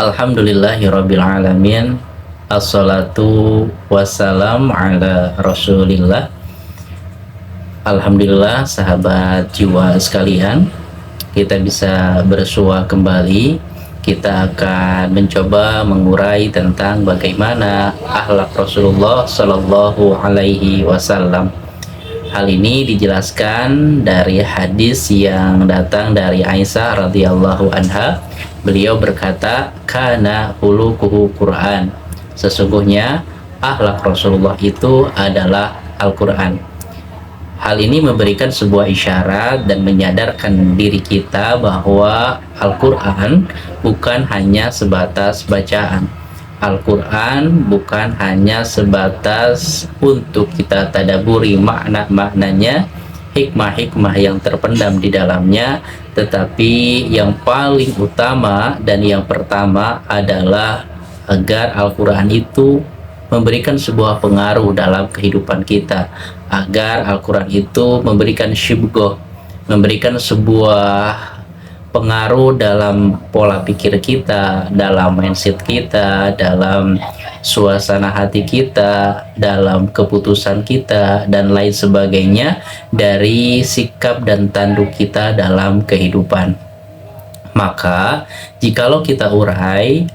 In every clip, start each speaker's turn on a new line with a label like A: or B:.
A: Alhamdulillahirabbil alamin. Assalatu wassalam ala Rasulillah. Alhamdulillah sahabat jiwa sekalian, kita bisa bersua kembali. Kita akan mencoba mengurai tentang bagaimana akhlak Rasulullah Shallallahu Alaihi Wasallam. Hal ini dijelaskan dari hadis yang datang dari Aisyah radhiyallahu anha. Beliau berkata, kana hulukuhu Quran. Sesungguhnya akhlak Rasulullah itu adalah Al-Quran. Hal ini memberikan sebuah isyarat dan menyadarkan diri kita bahwa Al-Quran bukan hanya sebatas bacaan. Al-Quran bukan hanya sebatas untuk kita tadaburi makna-maknanya, hikmah-hikmah yang terpendam di dalamnya, tetapi yang paling utama dan yang pertama adalah agar Al-Quran itu memberikan sebuah pengaruh dalam kehidupan kita, agar Al-Quran itu memberikan syibgoh, memberikan sebuah pengaruh dalam pola pikir kita, dalam mindset kita, dalam suasana hati kita, dalam keputusan kita, dan lain sebagainya dari sikap dan tanduk kita dalam kehidupan. Maka, jikalau kita urai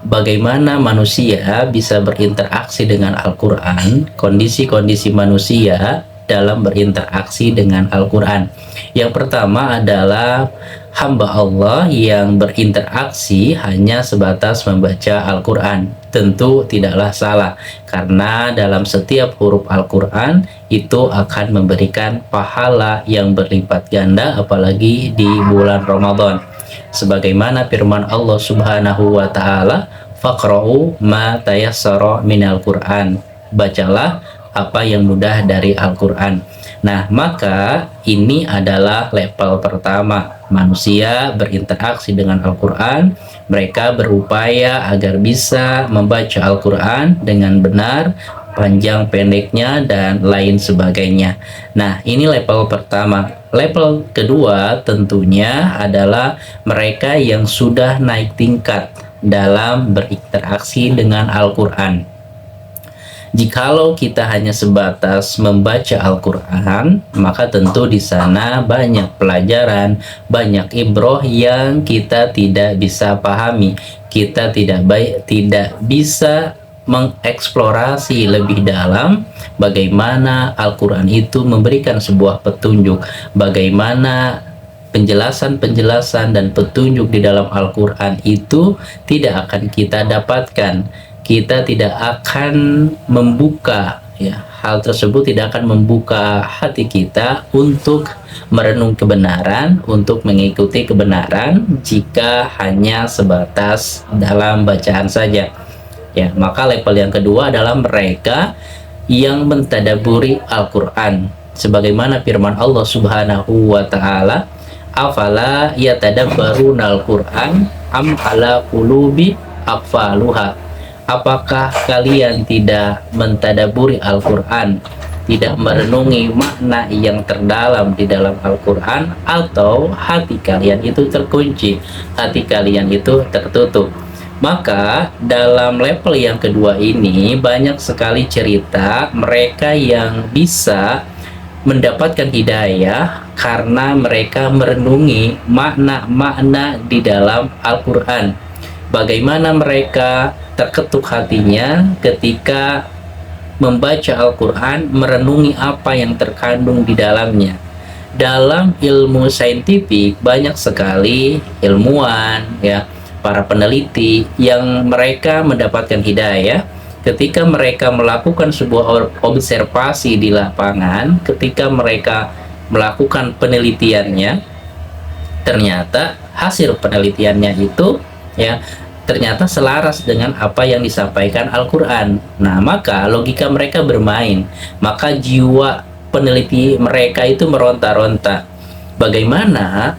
A: bagaimana manusia bisa berinteraksi dengan Al-Quran, kondisi-kondisi manusia dalam berinteraksi dengan Al-Quran. Yang pertama adalah hamba Allah yang berinteraksi hanya sebatas membaca Al-Quran. Tentu tidaklah salah, karena dalam setiap huruf Al-Quran itu akan memberikan pahala yang berlipat ganda, apalagi di bulan Ramadan. Sebagaimana firman Allah Subhanahu wa Ta'ala, faqra'u ma tayassara minal Qur'an. Bacalah apa yang mudah dari Al-Quran. Nah, maka ini adalah level pertama. Manusia berinteraksi dengan Al-Quran. Mereka berupaya agar bisa membaca Al-Quran dengan benar, panjang pendeknya, dan lain sebagainya. Nah, ini level pertama. Level kedua tentunya adalah mereka yang sudah naik tingkat dalam berinteraksi dengan Al-Quran. Jikalau kita hanya sebatas membaca Al-Quran, maka tentu di sana banyak pelajaran, banyak ibroh yang kita tidak bisa pahami. Kita tidak bisa mengeksplorasi lebih dalam bagaimana Al-Quran itu memberikan sebuah petunjuk, bagaimana penjelasan-penjelasan dan petunjuk di dalam Al-Quran itu tidak akan kita dapatkan. Kita tidak akan membuka, hal tersebut tidak akan membuka hati kita untuk merenung kebenaran, untuk mengikuti kebenaran jika hanya sebatas dalam bacaan saja. Ya, maka level yang kedua adalah mereka yang mentadaburi Al-Quran. Sebagaimana firman Allah Subhanahu wa Ta'ala, afala yatadabbarunal Qur'an am ala qulubi aqfaluha. Apakah kalian tidak mentadaburi Al-Quran, tidak merenungi makna yang terdalam di dalam Al-Quran, atau hati kalian itu terkunci, hati kalian itu tertutup? Maka dalam level yang kedua ini banyak sekali cerita mereka yang bisa mendapatkan hidayah karena mereka merenungi makna-makna di dalam Al-Quran. Bagaimana mereka terketuk hatinya ketika membaca Al-Quran, merenungi apa yang terkandung di dalamnya. Dalam ilmu saintifik banyak sekali ilmuwan, para peneliti yang mereka mendapatkan hidayah ketika mereka melakukan sebuah observasi di lapangan, ketika mereka melakukan penelitiannya, ternyata hasil penelitiannya itu ternyata selaras dengan apa yang disampaikan Al-Quran. Nah, maka logika mereka bermain, maka jiwa peneliti mereka itu meronta-ronta. Bagaimana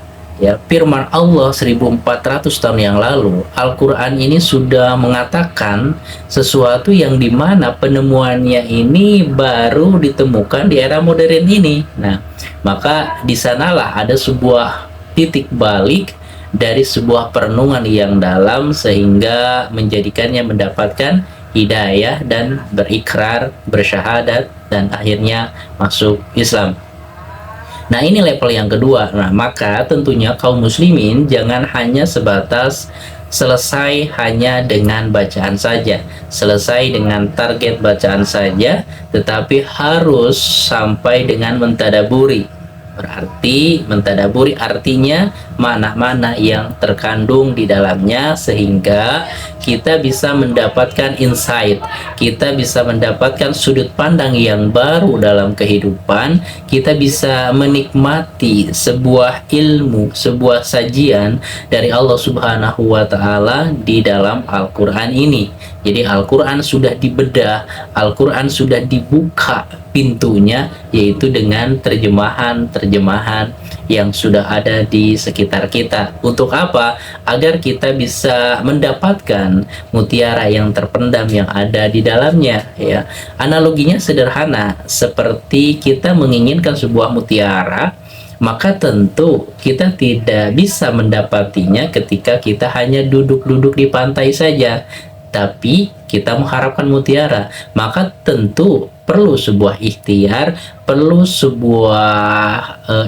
A: firman Allah 1400 tahun yang lalu, Al-Quran ini sudah mengatakan sesuatu yang dimana penemuannya ini baru ditemukan di era modern ini. Nah, maka di sanalah ada sebuah titik balik dari sebuah perenungan yang dalam sehingga menjadikannya mendapatkan hidayah dan berikrar, bersyahadat, dan akhirnya masuk Islam. Nah, ini level yang kedua. Nah, maka tentunya kaum muslimin jangan hanya sebatas selesai hanya dengan bacaan saja, selesai dengan target bacaan saja, tetapi harus sampai dengan mentadaburi. Berarti mentadaburi artinya mana-mana yang terkandung di dalamnya sehingga kita bisa mendapatkan insight, kita bisa mendapatkan sudut pandang yang baru dalam kehidupan, kita bisa menikmati sebuah ilmu, sebuah sajian dari Allah Subhanahu wa taala di dalam Al-Qur'an ini. Jadi Al-Qur'an sudah dibedah, Al-Qur'an sudah dibuka pintunya, yaitu dengan terjemahan-terjemahan yang sudah ada di sekitar kita. Untuk apa? Agar kita bisa mendapatkan mutiara yang terpendam yang ada di dalamnya, ya. Analoginya sederhana, seperti kita menginginkan sebuah mutiara, maka tentu kita tidak bisa mendapatinya ketika kita hanya duduk-duduk di pantai saja, tapi kita mengharapkan mutiara, maka tentu perlu sebuah ikhtiar, perlu sebuah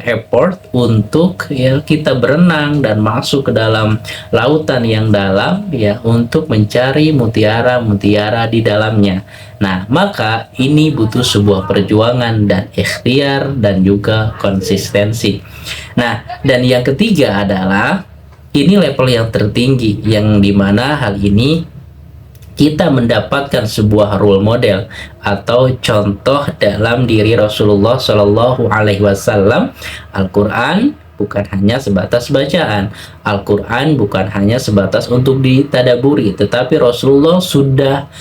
A: effort untuk ya kita berenang dan masuk ke dalam lautan yang dalam ya untuk mencari mutiara-mutiara di dalamnya. Nah, maka ini butuh sebuah perjuangan dan ikhtiar dan juga konsistensi. Nah, dan yang ketiga adalah ini level yang tertinggi yang dimana hal ini kita mendapatkan sebuah role model atau contoh dalam diri Rasulullah Shallallahu Alaihi Wasallam. Al-Quran bukan hanya sebatas bacaan, Al-Quran bukan hanya sebatas untuk ditadaburi, tetapi Rasulullah sudah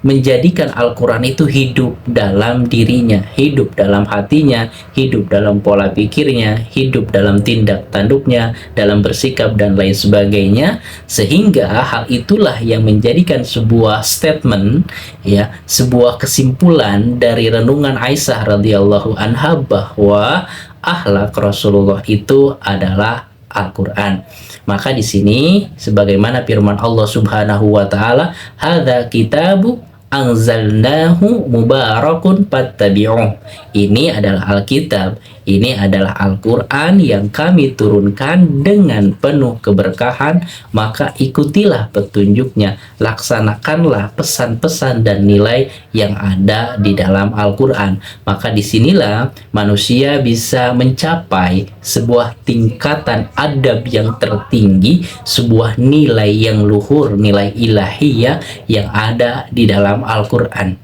A: menjadikan Al-Quran itu hidup dalam dirinya, hidup dalam hatinya, hidup dalam pola pikirnya, hidup dalam tindak tanduknya, dalam bersikap dan lain sebagainya, sehingga hal itulah yang menjadikan sebuah statement, ya, sebuah kesimpulan dari renungan Aisyah radhiyallahu anha bahwa akhlak Rasulullah itu adalah Al-Quran. Maka di sini sebagaimana firman Allah Subhanahu wa taala, hadza kitabu anzalnahu mubarakun fattabi'uh. Ini adalah Alkitab, ini adalah Al-Quran yang kami turunkan dengan penuh keberkahan, maka ikutilah petunjuknya, laksanakanlah pesan-pesan dan nilai yang ada di dalam Al-Quran. Maka disinilah manusia bisa mencapai sebuah tingkatan adab yang tertinggi, sebuah nilai yang luhur, nilai ilahiyah yang ada di dalam Al-Quran.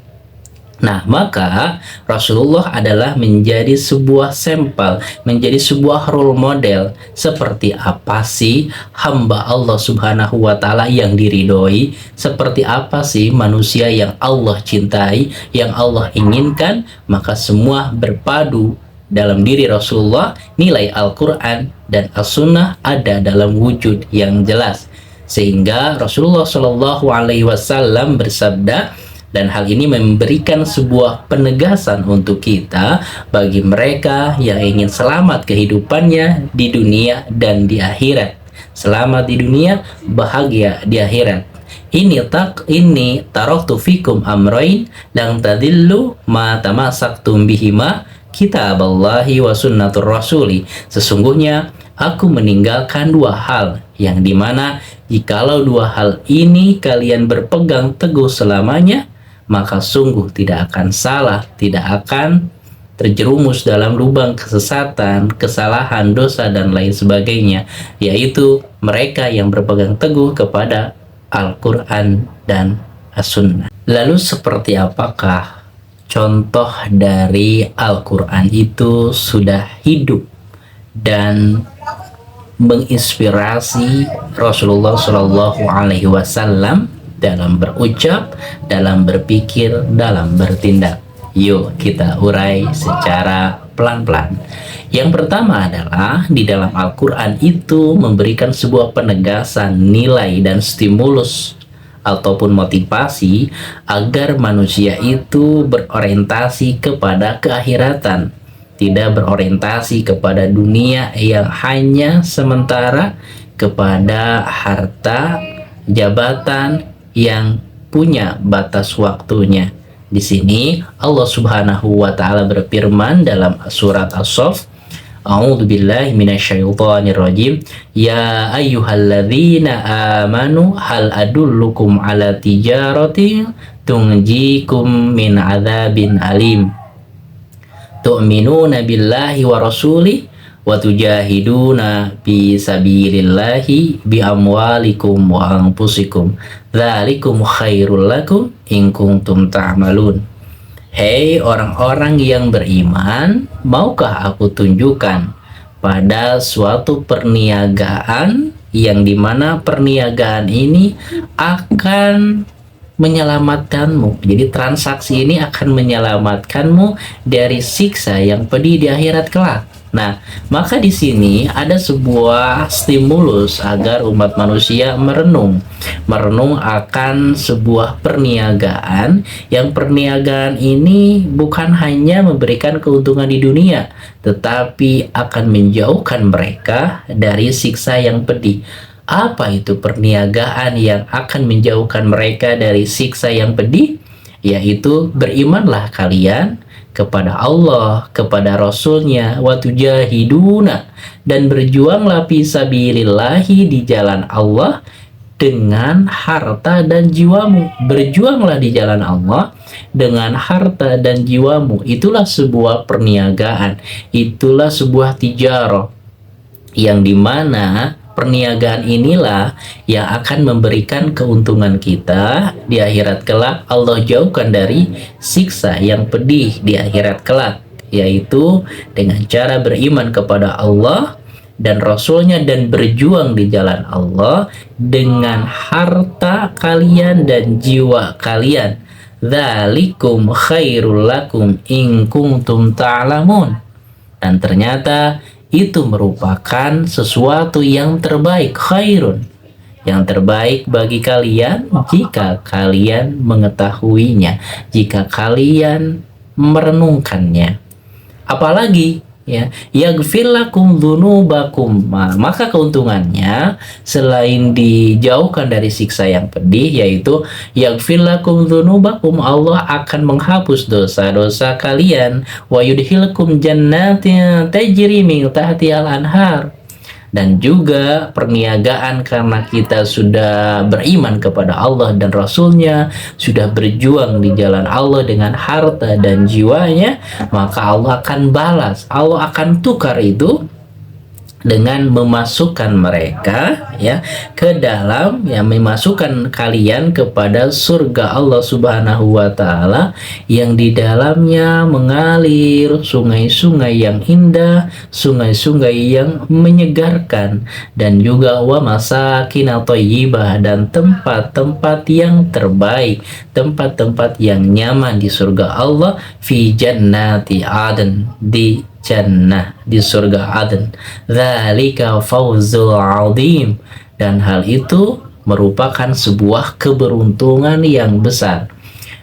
A: Nah, maka Rasulullah adalah menjadi sebuah sampel, menjadi sebuah role model. Seperti apa sih hamba Allah Subhanahu wa taala yang diridhoi? Seperti apa sih manusia yang Allah cintai, yang Allah inginkan? Maka semua berpadu dalam diri Rasulullah. Nilai Al-Quran dan As-Sunnah ada dalam wujud yang jelas, sehingga Rasulullah Shallallahu Alaihi Wasallam bersabda, dan hal ini memberikan sebuah penegasan untuk kita bagi mereka yang ingin selamat kehidupannya di dunia dan di akhirat. Selamat di dunia, bahagia di akhirat. Ini taraktu fikum amrain lang tadillu ma tamassaktum bihima, kitaballahi wa sunnatur rasuli. Sesungguhnya aku meninggalkan dua hal yang dimana jikalau dua hal ini kalian berpegang teguh selamanya, maka sungguh tidak akan salah, tidak akan terjerumus dalam lubang kesesatan, kesalahan, dosa, dan lain sebagainya, yaitu mereka yang berpegang teguh kepada Al-Quran dan As-Sunnah. Lalu seperti apakah contoh dari Al-Quran itu sudah hidup dan menginspirasi Rasulullah Shallallahu Alaihi Wasallam dalam berucap, dalam berpikir, dalam bertindak? Yuk kita urai secara pelan-pelan. Yang pertama adalah di dalam Al-Quran itu memberikan sebuah penegasan nilai dan stimulus ataupun motivasi agar manusia itu berorientasi kepada keakhiratan, tidak berorientasi kepada dunia yang hanya sementara, kepada harta jabatan yang punya batas waktunya. Di sini Allah Subhanahu wa taala berfirman dalam surat As-Saff, A'udzubillahi minasyaitonirrajim. Ya ayyuhalladzina amanu hal adullukum ala tijaratin tunjikum min adzabin alim. Tu'minuna billahi wa rasulih wa tujahiduna fi sabilillahi bi amwalikum wa anfusikum. Dzalikum khairul lakum in kuntum ta'malun. Hei orang-orang yang beriman, maukah aku tunjukkan pada suatu perniagaan yang dimana perniagaan ini akan menyelamatkanmu. Jadi transaksi ini akan menyelamatkanmu dari siksa yang pedih di akhirat kelak. Nah, maka di sini ada sebuah stimulus agar umat manusia merenung akan sebuah perniagaan, yang perniagaan ini bukan hanya memberikan keuntungan di dunia, tetapi akan menjauhkan mereka dari siksa yang pedih. Apa itu perniagaan yang akan menjauhkan mereka dari siksa yang pedih? Yaitu berimanlah kalian kepada Allah, kepada Rasulnya, wa tujahiduna, dan berjuanglah fisabilillahi, di jalan Allah, dengan harta dan jiwamu. Berjuanglah di jalan Allah dengan harta dan jiwamu. Itulah sebuah perniagaan, itulah sebuah tijarah, yang dimana perniagaan inilah yang akan memberikan keuntungan kita di akhirat kelak. Allah jauhkan dari siksa yang pedih di akhirat kelak, yaitu dengan cara beriman kepada Allah dan Rasulnya dan berjuang di jalan Allah dengan harta kalian dan jiwa kalian. Dzalikum khairul lakum in kuntum ta'lamun. Dan ternyata itu merupakan sesuatu yang terbaik, khairun, yang terbaik bagi kalian jika kalian mengetahuinya, jika kalian merenungkannya. Apalagi ya, yaghfir lakum dzunubakum, maka keuntungannya selain dijauhkan dari siksa yang pedih, yaitu yaghfir lakum dzunubakum, Allah akan menghapus dosa-dosa kalian, wa yudkhilkum jannatin tajri min tahtihal anhar. Dan juga perniagaan, karena kita sudah beriman kepada Allah dan Rasulnya, sudah berjuang di jalan Allah dengan harta dan jiwanya, maka Allah akan balas, Allah akan tukar itu dengan memasukkan mereka ya ke dalam, ya memasukkan kalian kepada surga Allah Subhanahu wa taala, yang di dalamnya mengalir sungai-sungai yang indah, sungai-sungai yang menyegarkan, dan juga wa masakin thayyibah, dan tempat-tempat yang terbaik, tempat-tempat yang nyaman di surga Allah, fi jannati aden, di jannah, di surga Aden. Dzalika fawzul azim, dan hal itu merupakan sebuah keberuntungan yang besar.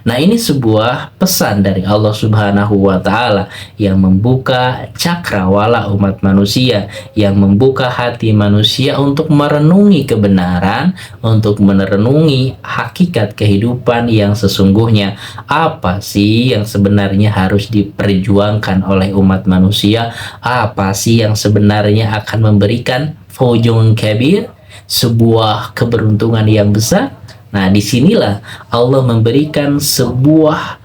A: Nah, ini sebuah pesan dari Allah Subhanahu wa taala yang membuka cakrawala umat manusia, yang membuka hati manusia untuk merenungi kebenaran, untuk merenungi hakikat kehidupan yang sesungguhnya. Apa sih yang sebenarnya harus diperjuangkan oleh umat manusia? Apa sih yang sebenarnya akan memberikan fauzun kabir, sebuah keberuntungan yang besar? Nah, disinilah Allah memberikan sebuah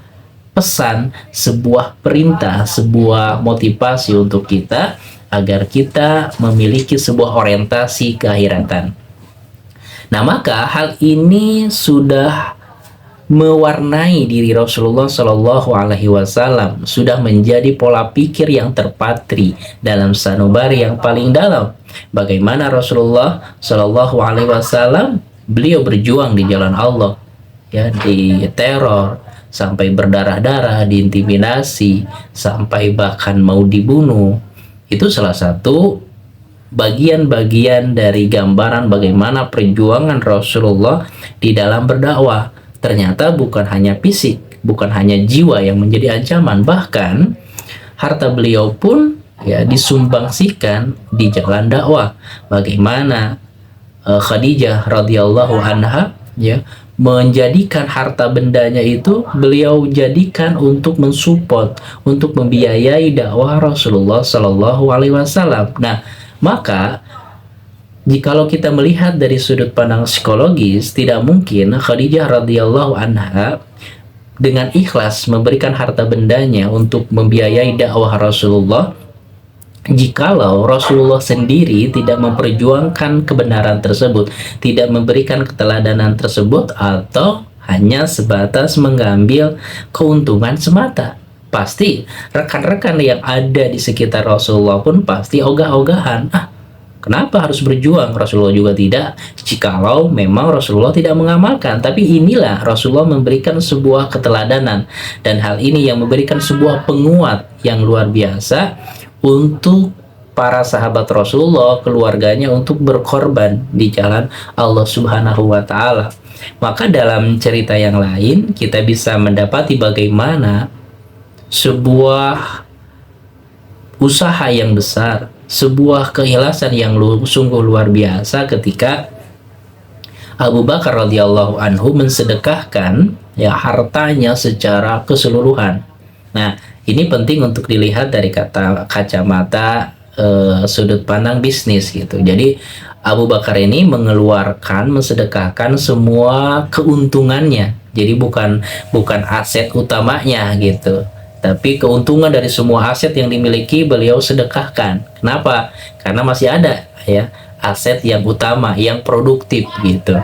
A: pesan, sebuah perintah, sebuah motivasi untuk kita agar kita memiliki sebuah orientasi keakhiratan. Nah, maka hal ini sudah mewarnai diri Rasulullah Shallallahu Alaihi Wasallam, sudah menjadi pola pikir yang terpatri dalam sanubari yang paling dalam. Bagaimana Rasulullah Shallallahu Alaihi Wasallam beliau berjuang di jalan Allah, ya, di teror, sampai berdarah-darah, diintimidasi, sampai bahkan mau dibunuh. Itu salah satu bagian-bagian dari gambaran bagaimana perjuangan Rasulullah di dalam berdakwah. Ternyata bukan hanya fisik, bukan hanya jiwa yang menjadi ancaman, bahkan harta beliau pun ya disumbangsikan di jalan dakwah. Bagaimana Khadijah radhiyallahu anha, ya, menjadikan harta bendanya itu beliau jadikan untuk mensupport, untuk membiayai dakwah Rasulullah Shallallahu Alaihi Wasallam. Nah, maka jikalau kita melihat dari sudut pandang psikologis, tidak mungkin Khadijah radhiyallahu anha dengan ikhlas memberikan harta bendanya untuk membiayai dakwah Rasulullah jikalau Rasulullah sendiri tidak memperjuangkan kebenaran tersebut, tidak memberikan keteladanan tersebut, atau hanya sebatas mengambil keuntungan semata. Pasti rekan-rekan yang ada di sekitar Rasulullah pun pasti ogah-ogahan, kenapa harus berjuang? Rasulullah juga tidak. Jikalau memang Rasulullah tidak mengamalkan, tapi inilah Rasulullah memberikan sebuah keteladanan, dan hal ini yang memberikan sebuah penguat yang luar biasa untuk para sahabat Rasulullah, keluarganya, untuk berkorban di jalan Allah Subhanahu wa Ta'ala. Maka dalam cerita yang lain kita bisa mendapati bagaimana sebuah usaha yang besar, sebuah keikhlasan yang sungguh luar biasa ketika Abu Bakar radhiyallahu anhu mensedekahkan ya hartanya secara keseluruhan. Nah, ini penting untuk dilihat dari kacamata sudut pandang bisnis gitu. Jadi Abu Bakar ini mengeluarkan, mensedekahkan semua keuntungannya. Jadi bukan aset utamanya gitu, tapi keuntungan dari semua aset yang dimiliki beliau sedekahkan. Kenapa? Karena masih ada ya aset yang utama, yang produktif gitu.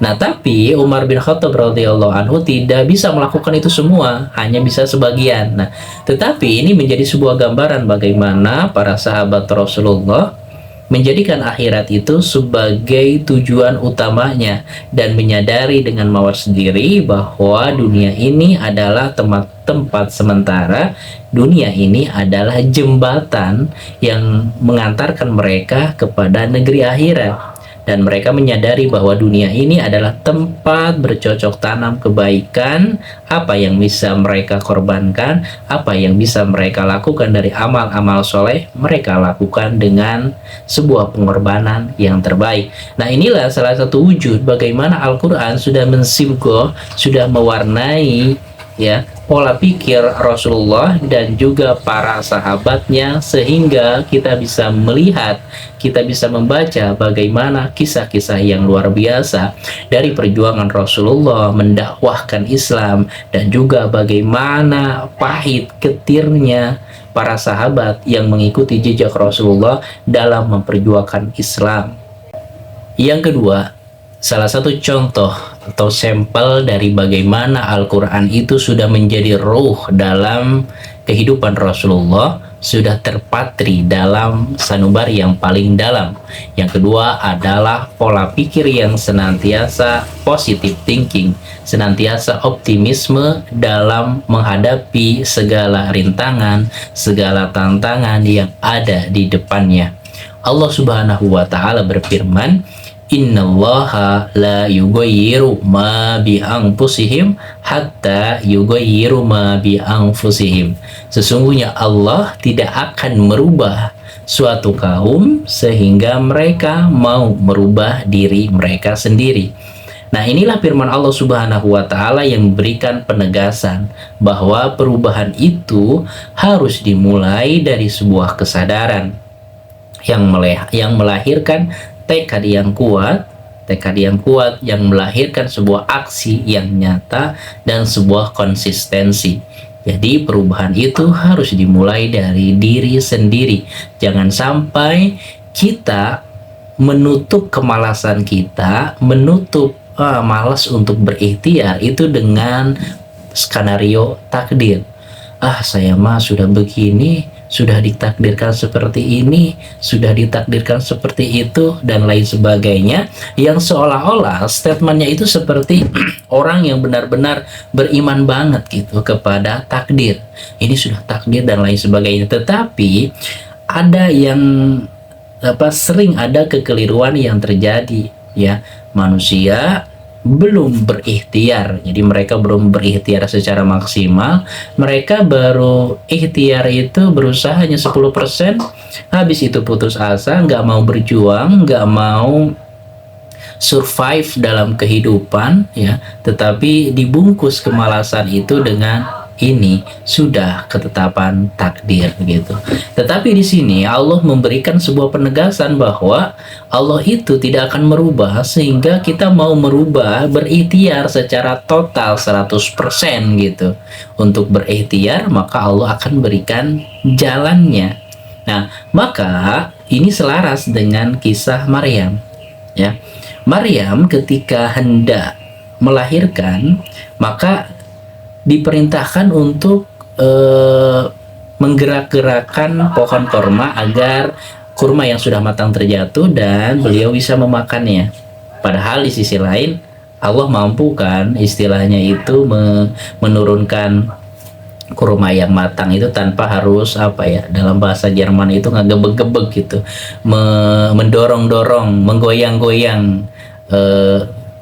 A: Nah, tapi Umar bin Khattab radhiyallahu anhu tidak bisa melakukan itu semua, hanya bisa sebagian. Nah, tetapi ini menjadi sebuah gambaran bagaimana para sahabat Rasulullah menjadikan akhirat itu sebagai tujuan utamanya dan menyadari dengan mawar sendiri bahwa dunia ini adalah tempat sementara, dunia ini adalah jembatan yang mengantarkan mereka kepada negeri akhirat. Dan mereka menyadari bahwa dunia ini adalah tempat bercocok tanam kebaikan, apa yang bisa mereka korbankan, apa yang bisa mereka lakukan dari amal-amal soleh, mereka lakukan dengan sebuah pengorbanan yang terbaik. Nah, inilah salah satu wujud bagaimana Al-Quran sudah mensibgoh, sudah mewarnai ya pola pikir Rasulullah dan juga para sahabatnya, sehingga kita bisa melihat, kita bisa membaca bagaimana kisah-kisah yang luar biasa dari perjuangan Rasulullah mendakwahkan Islam, dan juga bagaimana pahit getirnya para sahabat yang mengikuti jejak Rasulullah dalam memperjuangkan Islam. Yang kedua, salah satu contoh atau sampel dari bagaimana Al-Quran itu sudah menjadi ruh dalam kehidupan Rasulullah, sudah terpatri dalam sanubari yang paling dalam. Yang kedua adalah pola pikir yang senantiasa positive thinking, senantiasa optimisme dalam menghadapi segala rintangan, segala tantangan yang ada di depannya. Allah Subhanahu wa Ta'ala berfirman, Innallaha la yughayyiru ma bi anfusihim hatta yughayyiru ma bi anfusihim. Sesungguhnya Allah tidak akan merubah suatu kaum sehingga mereka mau merubah diri mereka sendiri. Nah, inilah firman Allah Subhanahu wa Ta'ala yang memberikan penegasan bahwa perubahan itu harus dimulai dari sebuah kesadaran yang melahirkan tekad yang kuat yang melahirkan sebuah aksi yang nyata dan sebuah konsistensi. Jadi perubahan itu harus dimulai dari diri sendiri. Jangan sampai kita menutup kemalasan kita, menutup malas untuk berikhtiar itu dengan skenario takdir. Saya mah sudah begini, sudah ditakdirkan seperti ini, sudah ditakdirkan seperti itu, dan lain sebagainya, yang seolah-olah statementnya itu seperti orang yang benar-benar beriman banget gitu kepada takdir. Ini sudah takdir dan lain sebagainya. Tetapi ada yang sering ada kekeliruan yang terjadi ya. Manusia belum berikhtiar, jadi mereka belum berikhtiar secara maksimal. Mereka baru ikhtiar itu berusaha hanya 10%, habis itu putus asa, nggak mau berjuang, nggak mau survive dalam kehidupan, ya, tetapi dibungkus kemalasan itu dengan ini sudah ketetapan takdir gitu. Tetapi di sini Allah memberikan sebuah penegasan bahwa Allah itu tidak akan merubah, sehingga kita mau merubah, berikhtiar secara total 100% gitu. Untuk berikhtiar maka Allah akan berikan jalannya. Nah, maka ini selaras dengan kisah Maryam, ya. Maryam ketika hendak melahirkan, maka diperintahkan untuk menggerak-gerakkan pohon korma agar kurma yang sudah matang terjatuh dan beliau bisa memakannya. Padahal di sisi lain Allah mampu kan istilahnya itu menurunkan kurma yang matang itu tanpa harus apa ya, dalam bahasa Jerman itu ngegebek-gebek gitu, mendorong-dorong, menggoyang-goyang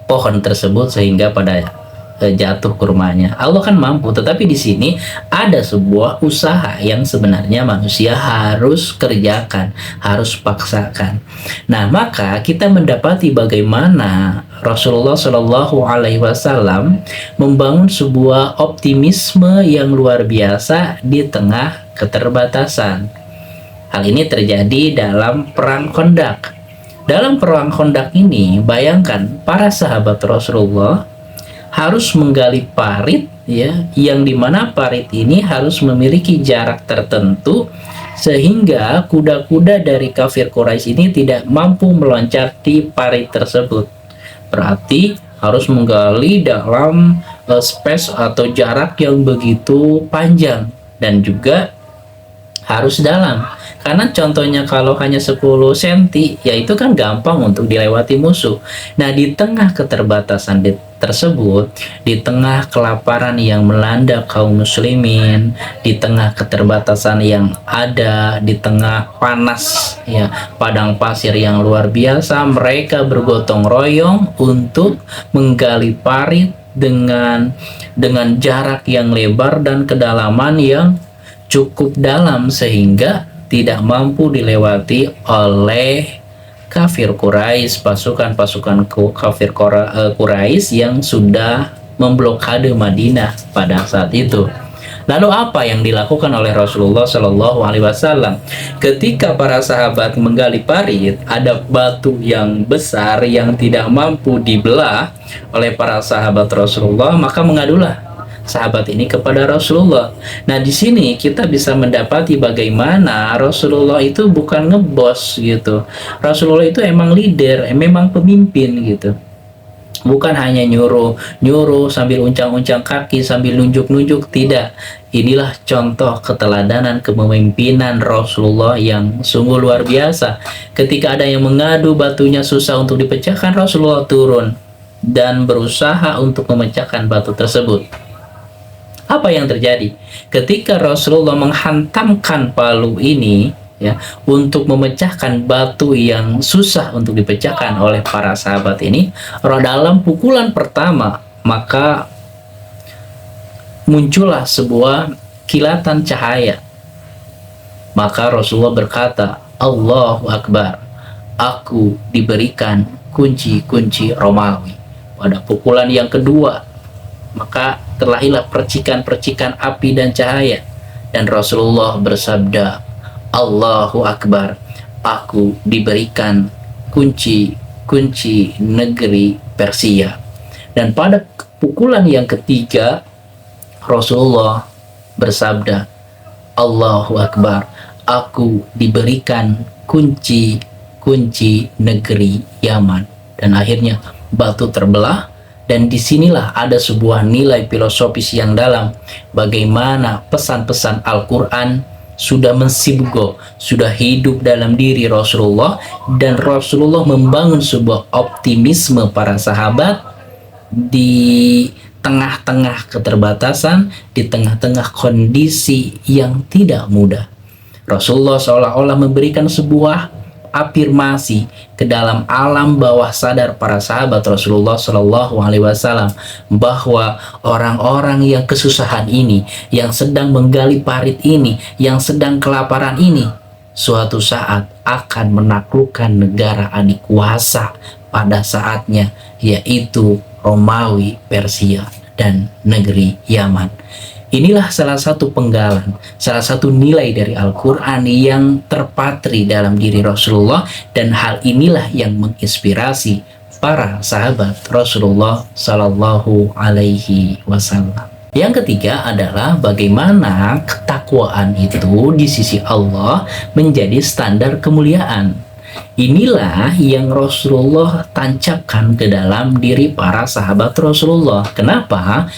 A: pohon tersebut sehingga pada jatuh kurmanya. Allah kan mampu, tetapi di sini ada sebuah usaha yang sebenarnya manusia harus kerjakan, harus paksakan. Nah, maka kita mendapati bagaimana Rasulullah Shallallahu Alaihi Wasallam membangun sebuah optimisme yang luar biasa di tengah keterbatasan. Hal ini terjadi dalam perang Khandaq. Dalam perang Khandaq ini, bayangkan para sahabat Rasulullah harus menggali parit, ya, yang dimana parit ini harus memiliki jarak tertentu sehingga kuda-kuda dari kafir Quraisy ini tidak mampu meloncati parit tersebut. Berarti harus menggali dalam space atau jarak yang begitu panjang dan juga harus dalam. Karena contohnya kalau hanya 10 cm, ya itu kan gampang untuk dilewati musuh. Nah, di tengah keterbatasan tersebut, di tengah kelaparan yang melanda kaum muslimin, di tengah keterbatasan yang ada, di tengah panas, ya, padang pasir yang luar biasa, mereka bergotong royong untuk menggali parit dengan jarak yang lebar dan kedalaman yang cukup dalam sehingga tidak mampu dilewati oleh kafir Quraisy, pasukan-pasukan kafir Quraisy yang sudah memblokade Madinah pada saat itu. Lalu apa yang dilakukan oleh Rasulullah Shallallahu Alaihi Wasallam ketika para sahabat menggali parit, ada batu yang besar yang tidak mampu dibelah oleh para sahabat Rasulullah, maka mengadulah sahabat ini kepada Rasulullah. Nah, di sini kita bisa mendapati bagaimana Rasulullah itu bukan ngebos gitu. Rasulullah itu emang leader, memang pemimpin gitu. Bukan hanya nyuruh sambil uncang-uncang kaki, sambil nunjuk-nunjuk, tidak. Inilah contoh keteladanan kepemimpinan Rasulullah yang sungguh luar biasa. Ketika ada yang mengadu batunya susah untuk dipecahkan, Rasulullah turun dan berusaha untuk memecahkan batu tersebut. Apa yang terjadi? Ketika Rasulullah menghantamkan palu ini, ya, untuk memecahkan batu yang susah untuk dipecahkan oleh para sahabat ini, dalam pukulan pertama, maka muncullah sebuah kilatan cahaya. Maka Rasulullah berkata, Allahu Akbar, aku diberikan kunci-kunci Romawi. Pada pukulan yang kedua, maka terlahirlah percikan-percikan api dan cahaya, dan Rasulullah bersabda, Allahu Akbar, aku diberikan kunci-kunci negeri Persia. Dan pada pukulan yang ketiga, Rasulullah bersabda, Allahu Akbar, aku diberikan kunci-kunci negeri Yaman. Dan akhirnya batu terbelah. Dan disinilah ada sebuah nilai filosofis yang dalam, bagaimana pesan-pesan Al-Quran sudah mensibgo, sudah hidup dalam diri Rasulullah, dan Rasulullah membangun sebuah optimisme para sahabat di tengah-tengah keterbatasan, di tengah-tengah kondisi yang tidak mudah. Rasulullah seolah-olah memberikan sebuah afirmasi ke dalam alam bawah sadar para sahabat Rasulullah Shallallahu Alaihi Wasallam bahwa orang-orang yang kesusahan ini, yang sedang menggali parit ini, yang sedang kelaparan ini, suatu saat akan menaklukkan negara adikuasa pada saatnya, yaitu Romawi, Persia, dan negeri Yaman. Inilah salah satu penggalan, salah satu nilai dari Al-Quran yang terpatri dalam diri Rasulullah, dan hal inilah yang menginspirasi para sahabat Rasulullah Sallallahu Alaihi Wasallam. Yang ketiga adalah bagaimana ketakwaan itu di sisi Allah menjadi standar kemuliaan. Inilah yang Rasulullah tancapkan ke dalam diri para sahabat Rasulullah. Kenapa?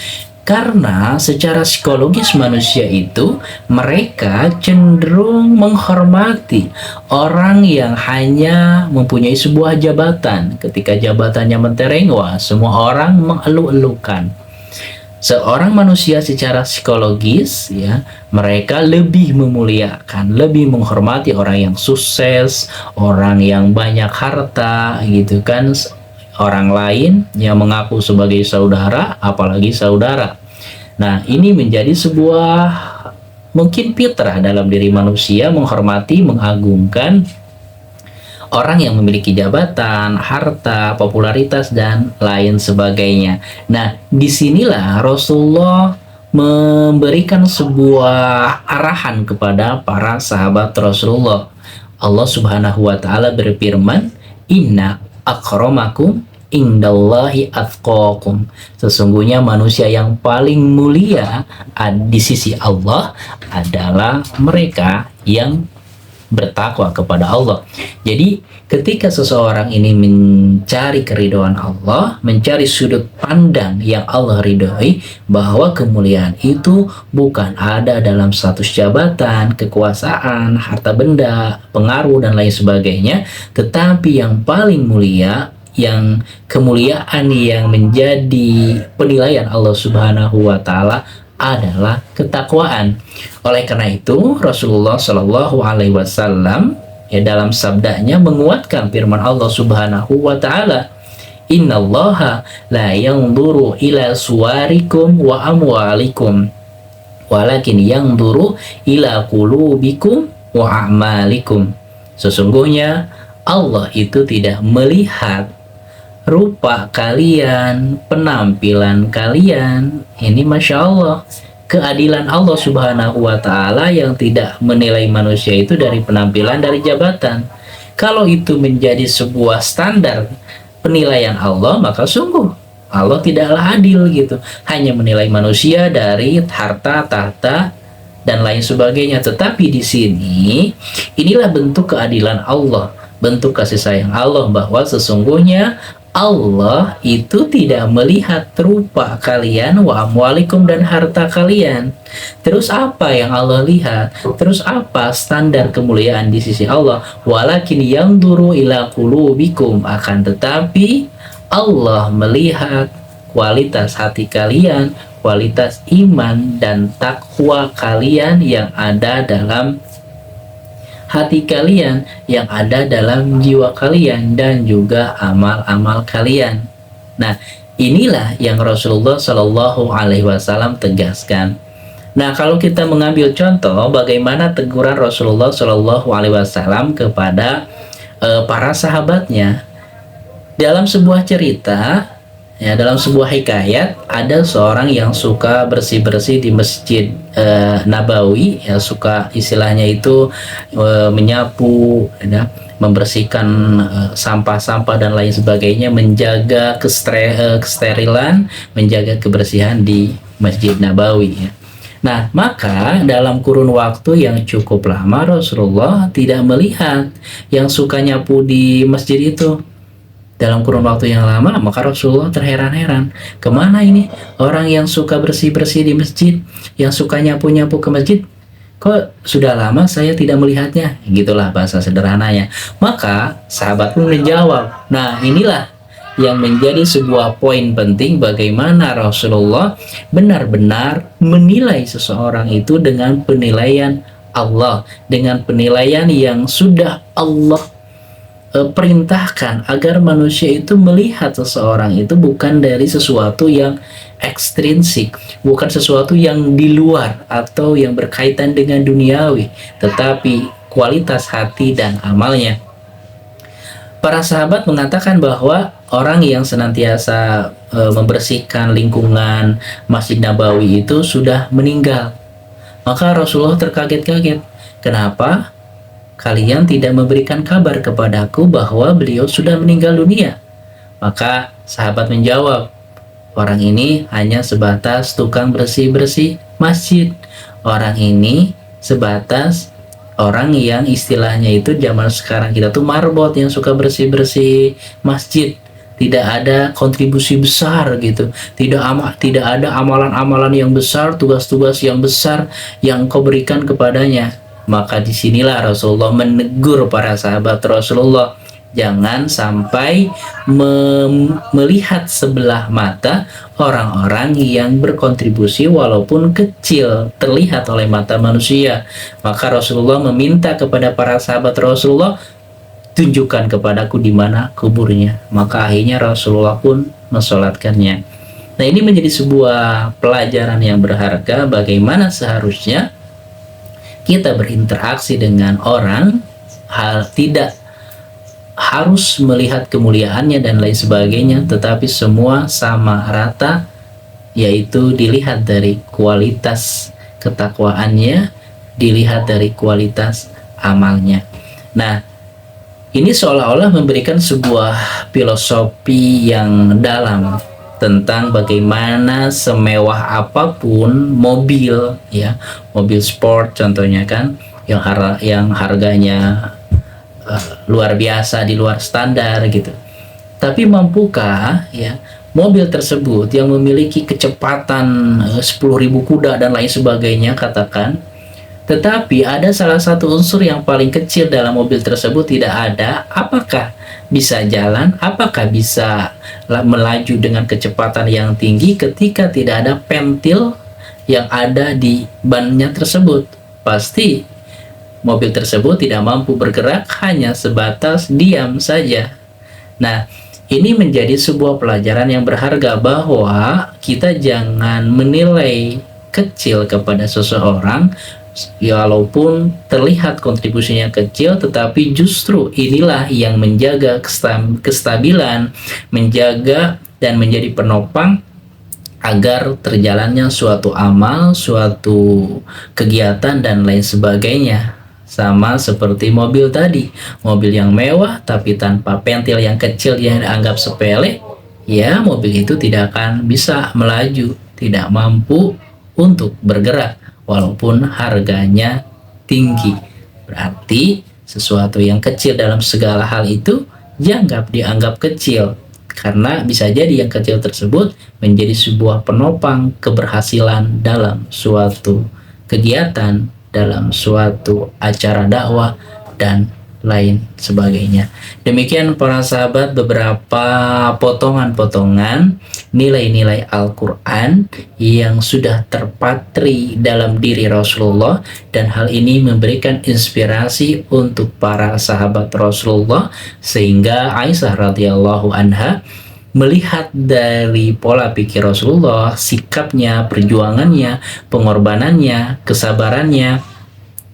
A: Karena secara psikologis manusia itu, mereka cenderung menghormati orang yang hanya mempunyai sebuah jabatan. Ketika jabatannya mentereng, wah, semua orang mengeluh-elukan. Seorang manusia secara psikologis, ya, mereka lebih memuliakan, lebih menghormati orang yang sukses, orang yang banyak harta, gitu kan, orang lain yang mengaku sebagai saudara, apalagi saudara. Nah, ini menjadi sebuah mungkin fitrah dalam diri manusia, menghormati, mengagungkan orang yang memiliki jabatan, harta, popularitas, dan lain sebagainya. Nah, disinilah Rasulullah memberikan sebuah arahan kepada para sahabat Rasulullah. Allah Subhanahu wa Ta'ala berfirman, "Inna akramakum indallahi atqakum." Sesungguhnya manusia yang paling mulia di sisi Allah adalah mereka yang bertakwa kepada Allah. Jadi ketika seseorang ini mencari keridhaan Allah, mencari sudut pandang yang Allah ridhoi, bahwa kemuliaan itu bukan ada dalam status jabatan, kekuasaan, harta benda, pengaruh, dan lain sebagainya, tetapi yang paling mulia, yang kemuliaan yang menjadi penilaian Allah Subhanahu wa Ta'ala adalah ketakwaan. Oleh karena itu Rasulullah Shallallahu Alaihi Wasallam dalam sabdanya menguatkan firman Allah Subhanahu wa Ta'ala, "Innallaha la yanzuru ila suwarikum wa amwalikum walakin yanzuru ila qulubikum wa a'malikum." Sesungguhnya Allah itu tidak melihat rupa kalian, penampilan kalian. Ini Masya Allah, keadilan Allah Subhanahu wa Ta'ala yang tidak menilai manusia itu dari penampilan, dari jabatan. Kalau itu menjadi sebuah standar penilaian Allah, maka sungguh Allah tidaklah adil gitu, hanya menilai manusia dari harta, tahta, dan lain sebagainya. Tetapi di sini inilah bentuk keadilan Allah, bentuk kasih sayang Allah, bahwa sesungguhnya Allah itu tidak melihat rupa kalian, wa amwalikum, dan harta kalian. Terus apa yang Allah lihat? Terus apa standar kemuliaan di sisi Allah? Walakin yanzuru ila qulubikum, akan tetapi Allah melihat kualitas hati kalian, kualitas iman dan takwa kalian yang ada dalam hati kalian, yang ada dalam jiwa kalian, dan juga amal-amal kalian. Nah, inilah yang Rasulullah Shallallahu Alaihi Wasallam tegaskan. Nah, kalau kita mengambil contoh bagaimana teguran Rasulullah Shallallahu Alaihi Wasallam kepada para sahabatnya, dalam sebuah cerita, ya, dalam sebuah hikayat, ada seorang yang suka bersih-bersih di Masjid Nabawi, ya, suka istilahnya itu menyapu, ya, membersihkan sampah-sampah dan lain sebagainya, menjaga kesterilan, menjaga kebersihan di Masjid Nabawi, ya. Nah, maka dalam kurun waktu yang cukup lama Rasulullah tidak melihat yang suka nyapu di masjid itu. Dalam kurun waktu yang lama, maka Rasulullah terheran-heran, kemana ini orang yang suka bersih-bersih di masjid, yang suka nyapu-nyapu ke masjid, kok sudah lama saya tidak melihatnya. Gitulah bahasa sederhananya. Maka sahabat pun menjawab. Nah, inilah yang menjadi sebuah poin penting, bagaimana Rasulullah benar-benar menilai seseorang itu dengan penilaian Allah, dengan penilaian yang sudah Allah perintahkan, agar manusia itu melihat seseorang itu bukan dari sesuatu yang ekstrinsik, bukan sesuatu yang di luar atau yang berkaitan dengan duniawi, tetapi kualitas hati dan amalnya. Para sahabat mengatakan bahwa orang yang senantiasa membersihkan lingkungan Masjid Nabawi itu sudah meninggal. Maka Rasulullah terkaget-kaget. Kenapa kalian tidak memberikan kabar kepadaku bahwa beliau sudah meninggal dunia? Maka sahabat menjawab, orang ini hanya sebatas tukang bersih-bersih masjid. Orang ini sebatas orang yang istilahnya itu zaman sekarang kita tuh marbot yang suka bersih-bersih masjid. Tidak ada kontribusi besar gitu. Tidak ada amalan-amalan yang besar, tugas-tugas yang besar yang kau berikan kepadanya. Maka disinilah Rasulullah menegur para sahabat Rasulullah, jangan sampai melihat sebelah mata orang-orang yang berkontribusi walaupun kecil terlihat oleh mata manusia. Maka Rasulullah meminta kepada para sahabat Rasulullah, tunjukkan kepadaku di mana kuburnya. Maka akhirnya Rasulullah pun mensolatkannya. Nah, ini menjadi sebuah pelajaran yang berharga bagaimana seharusnya kita berinteraksi dengan orang, hal tidak harus melihat kemuliaannya dan lain sebagainya, tetapi semua sama rata, yaitu dilihat dari kualitas ketakwaannya, dilihat dari kualitas amalnya. Nah, ini seolah-olah memberikan sebuah filosofi yang dalam tentang bagaimana semewah apapun mobil, ya, mobil sport contohnya kan, yang harganya luar biasa, di luar standar gitu. Tapi mampukah ya mobil tersebut yang memiliki kecepatan 10.000 kuda dan lain sebagainya katakan, tetapi ada salah satu unsur yang paling kecil dalam mobil tersebut tidak ada, apakah bisa jalan, apakah bisa melaju dengan kecepatan yang tinggi ketika tidak ada pentil yang ada di bannya tersebut? Pasti mobil tersebut tidak mampu bergerak, hanya sebatas diam saja. Nah, ini menjadi sebuah pelajaran yang berharga bahwa kita jangan menilai kecil kepada seseorang, walaupun terlihat kontribusinya kecil, tetapi justru inilah yang menjaga kestabilan, menjaga dan menjadi penopang agar terjalannya suatu amal, suatu kegiatan dan lain sebagainya. Sama seperti mobil tadi, mobil yang mewah tapi tanpa pentil yang kecil yang dianggap sepele, ya mobil itu tidak akan bisa melaju, tidak mampu untuk bergerak walaupun harganya tinggi. Berarti sesuatu yang kecil dalam segala hal itu jangan dianggap kecil, karena bisa jadi yang kecil tersebut menjadi sebuah penopang keberhasilan dalam suatu kegiatan, dalam suatu acara dakwah dan lain sebagainya. Demikian para sahabat, beberapa potongan-potongan nilai-nilai Al-Quran yang sudah terpatri dalam diri Rasulullah, dan hal ini memberikan inspirasi untuk para sahabat Rasulullah, sehingga Aisyah radhiyallahu anha melihat dari pola pikir Rasulullah, sikapnya, perjuangannya, pengorbanannya, kesabarannya,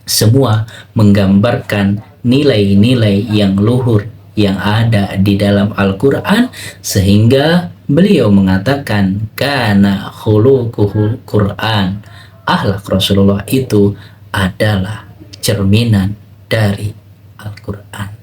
A: semua menggambarkan nilai-nilai yang luhur yang ada di dalam Al-Quran, sehingga beliau mengatakan kana khuluquhul Quran, akhlak Rasulullah itu adalah cerminan dari Al-Quran.